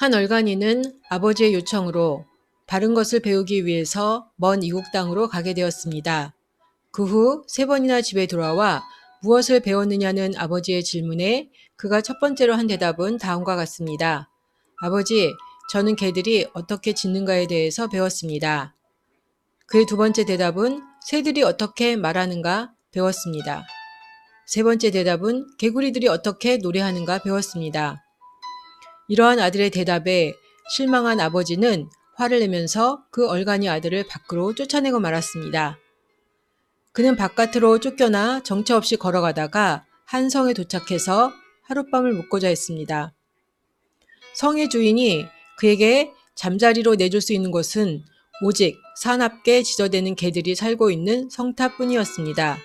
한 얼간이는 아버지의 요청으로 바른 것을 배우기 위해서 먼 이국 땅으로 가게 되었습니다. 그 후 3번이나 집에 돌아와 무엇을 배웠느냐는 아버지의 질문에 그가 첫 번째로 한 대답은 다음과 같습니다. 아버지, 저는 개들이 어떻게 짖는가에 대해서 배웠습니다. 그의 두 번째 대답은 새들이 어떻게 말하는가 배웠습니다. 세 번째 대답은 개구리들이 어떻게 노래하는가 배웠습니다. 이러한 아들의 대답에 실망한 아버지는 화를 내면서 그 얼간이 아들을 밖으로 쫓아내고 말았습니다. 그는 바깥으로 쫓겨나 정처 없이 걸어가다가 한 성에 도착해서 하룻밤을 묵고자 했습니다. 성의 주인이 그에게 잠자리로 내줄 수 있는 곳은 오직 사납게 지저대는 개들이 살고 있는 성탑뿐이었습니다.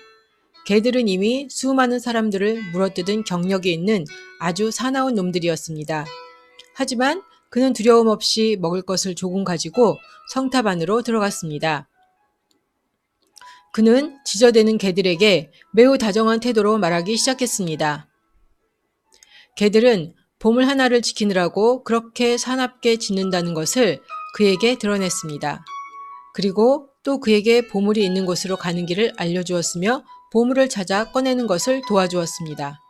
개들은 이미 수많은 사람들을 물어뜯은 경력이 있는 아주 사나운 놈들이었습니다. 하지만 그는 두려움 없이 먹을 것을 조금 가지고 성탑 안으로 들어갔습니다. 그는 지저대는 개들에게 매우 다정한 태도로 말하기 시작했습니다. 개들은 보물 하나를 지키느라고 그렇게 사납게 짖는다는 것을 그에게 드러냈습니다. 그리고 또 그에게 보물이 있는 곳으로 가는 길을 알려주었으며 보물을 찾아 꺼내는 것을 도와주었습니다.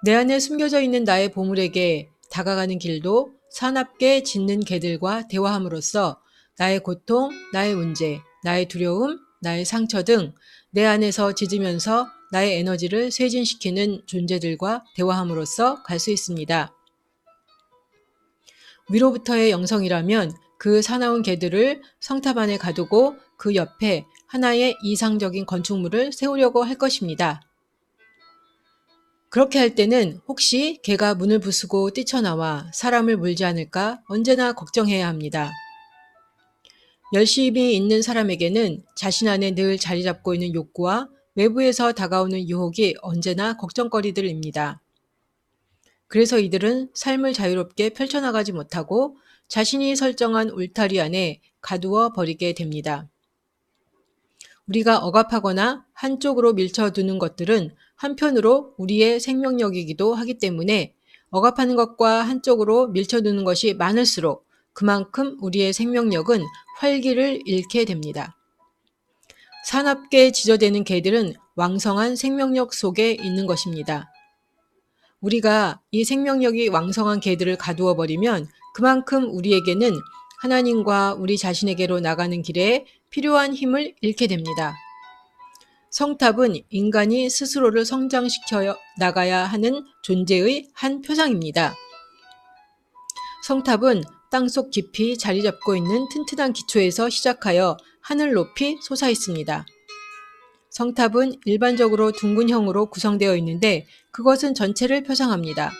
내 안에 숨겨져 있는 나의 보물에게 다가가는 길도 사납게 짖는 개들과 대화함으로써 나의 고통, 나의 문제, 나의 두려움, 나의 상처 등 내 안에서 짖으면서 나의 에너지를 쇄진시키는 존재들과 대화함으로써 갈 수 있습니다. 위로부터의 영성이라면 그 사나운 개들을 성탑 안에 가두고 그 옆에 하나의 이상적인 건축물을 세우려고 할 것입니다. 그렇게 할 때는 혹시 개가 문을 부수고 뛰쳐나와 사람을 물지 않을까 언제나 걱정해야 합니다. 열심히 있는 사람에게는 자신 안에 늘 자리 잡고 있는 욕구와 외부에서 다가오는 유혹이 언제나 걱정거리들입니다. 그래서 이들은 삶을 자유롭게 펼쳐나가지 못하고 자신이 설정한 울타리 안에 가두어 버리게 됩니다. 우리가 억압하거나 한쪽으로 밀쳐두는 것들은 한편으로 우리의 생명력이기도 하기 때문에 억압하는 것과 한쪽으로 밀쳐두는 것이 많을수록 그만큼 우리의 생명력은 활기를 잃게 됩니다. 사납게 지저대는 개들은 왕성한 생명력 속에 있는 것입니다. 우리가 이 생명력이 왕성한 개들을 가두어 버리면 그만큼 우리에게는 하나님과 우리 자신에게로 나가는 길에 필요한 힘을 잃게 됩니다. 성탑은 인간이 스스로를 성장시켜 나가야 하는 존재의 한 표상입니다. 성탑은 땅속 깊이 자리 잡고 있는 튼튼한 기초에서 시작하여 하늘 높이 솟아 있습니다. 성탑은 일반적으로 둥근형으로 구성되어 있는데 그것은 전체를 표상합니다.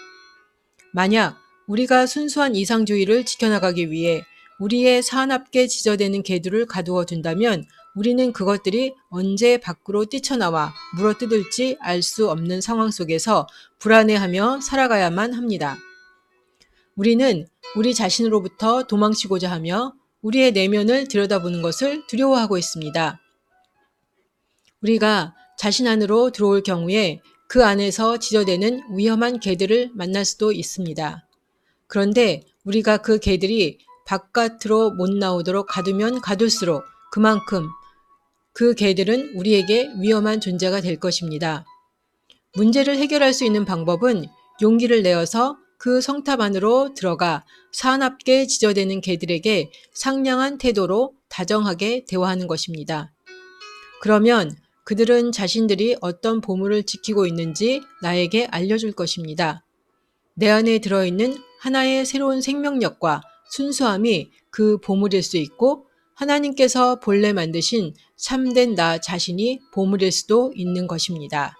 만약 우리가 순수한 이상주의를 지켜나가기 위해 우리의 사납게 지저대는 개들을 가두어 둔다면 우리는 그것들이 언제 밖으로 뛰쳐나와 물어뜯을지 알 수 없는 상황 속에서 불안해하며 살아가야만 합니다. 우리는 우리 자신으로부터 도망치고자 하며 우리의 내면을 들여다보는 것을 두려워하고 있습니다. 우리가 자신 안으로 들어올 경우에 그 안에서 지저대는 위험한 개들을 만날 수도 있습니다. 그런데 우리가 그 개들이 바깥으로 못 나오도록 가두면 가둘수록 그만큼 그 개들은 우리에게 위험한 존재가 될 것입니다. 문제를 해결할 수 있는 방법은 용기를 내어서 그 성탑 안으로 들어가 사납게 지저대는 개들에게 상냥한 태도로 다정하게 대화하는 것입니다. 그러면 그들은 자신들이 어떤 보물을 지키고 있는지 나에게 알려줄 것입니다. 내 안에 들어있는 하나의 새로운 생명력과 순수함이 그 보물일 수 있고 하나님께서 본래 만드신 참된 나 자신이 보물일 수도 있는 것입니다.